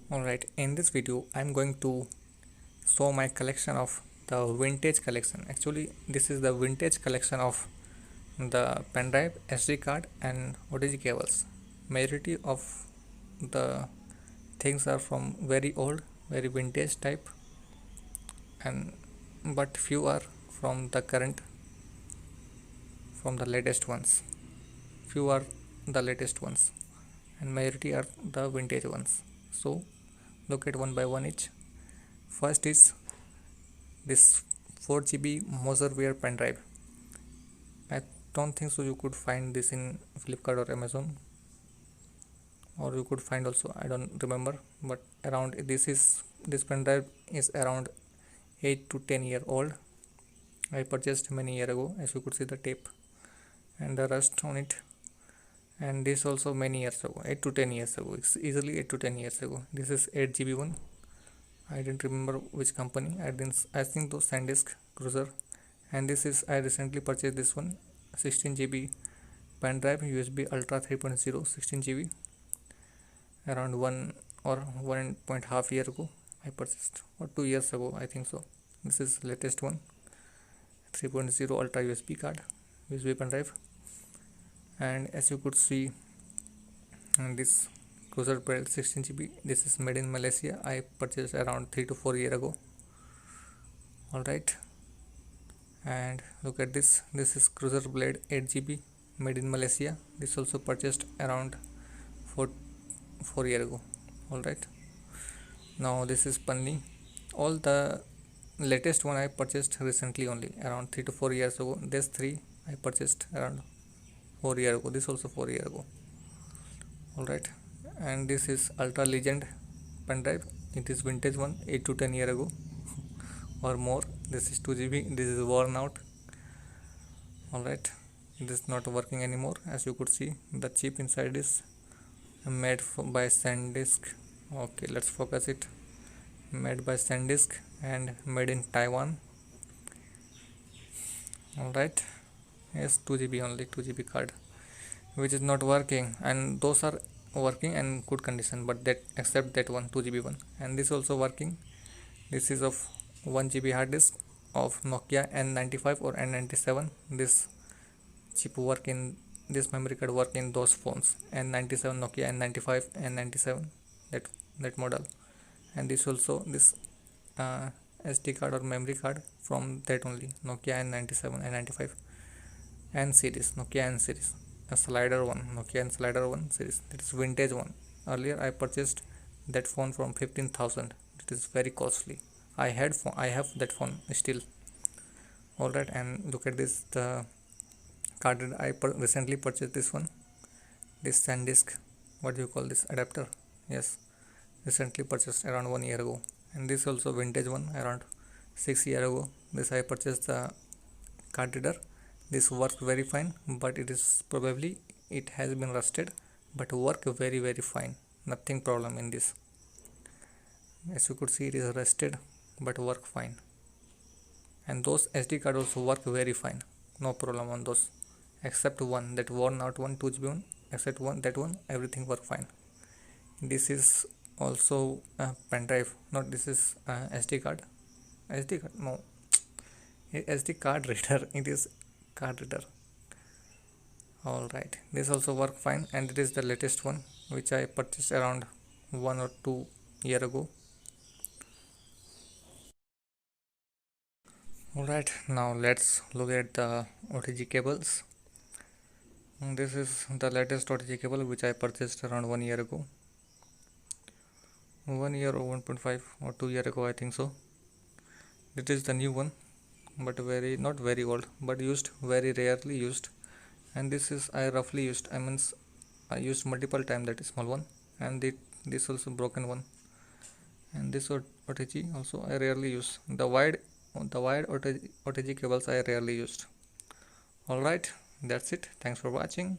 Alright, in this video I'm going to show my collection of the vintage collection. Actually, this is the vintage collection of the pen drive, SD card and OTG cables. Majority of the things are from very old, very vintage type, and but few are from the current, from the latest ones. Few are the latest ones and majority are the vintage ones. So look at one by one each. First is this 4 GB Motherware pen drive. I don't think so you could find this in Flipkart or Amazon, or you could find also, I don't remember, but around this pen drive is around 8 to 10 year old. I purchased many year ago, as you could see the tape and the rust on it, and this also many years ago, 8 to 10 years ago. It's easily 8 to 10 years ago. This is 8 GB one. I didn't remember which company. I think though SanDisk Cruiser. And this is, I recently purchased this one, 16 GB pen drive, USB Ultra 3.0, 16 GB, around 1.5 year ago I purchased, or 2 years ago I think so. This is latest one, 3.0 Ultra USB pen drive. And as you could see, this Cruiser Build 16 GB, this is made in Malaysia. I purchased around 3 to 4 year ago. Alright, and look at this is Cruiser Blade 8 GB, made in Malaysia. This also purchased around 4 year ago. Alright, now this is Panni. All the latest one I purchased recently, only around 3 to 4 years ago. This 3 I purchased around 4 year ago. This also 4 year ago. Alright, and this is Ultra Legend pen drive. It is vintage one, 8 to 10 year ago or more. This is 2 GB. This is worn out. Alright, it is not working anymore. As you could see, the chip inside is made by SanDisk. Okay, let's focus it. Made by SanDisk and made in Taiwan. Alright, yes, 2 GB only, 2 GB card, which is not working, and those are working and good condition, but that except that one, 2 GB one. And this also working. This is of 1 GB hard disk of Nokia N95 or N97. This chip work in, this memory card work in those phones, N97, Nokia N95, N97, that model. And this also, this SD card or memory card from that only, Nokia N97, N95, N series, Nokia N series, a slider one, Nokia N slider one series. That is vintage one. Earlier I purchased that phone from 15,000. It is very costly. I have that phone still. Alright, and look at this, the card I recently purchased this one, this SanDisk, what do you call this, adapter. Yes, recently purchased around 1 year ago. And this also vintage one, around 6 year ago. This I purchased the card reader. This works very fine, but it is probably, it has been rusted, but work very fine. Nothing problem in this. As you could see, it is rusted but work fine. And those SD card also work very fine, no problem on those, except one, that worn out one, 2 GB one, except one, that one, everything work fine. This is also a pen drive, not, this is SD card. SD card, no, SD card reader. It is card reader. Alright, this also work fine, and it is the latest one which I purchased around 1 or 2 year ago. Alright, now let's look at the OTG cables. This is the latest OTG cable which I purchased around 1 year ago. 1 year or 1.5 or 2 year ago, I think so. It is the new one, but very, not very old, but used, very rarely used. And this is, I roughly used, I used multiple time that small one, and this also broken one. And this OTG also I rarely use. The wide OTG cables I rarely used. Alright, that's it. Thanks for watching.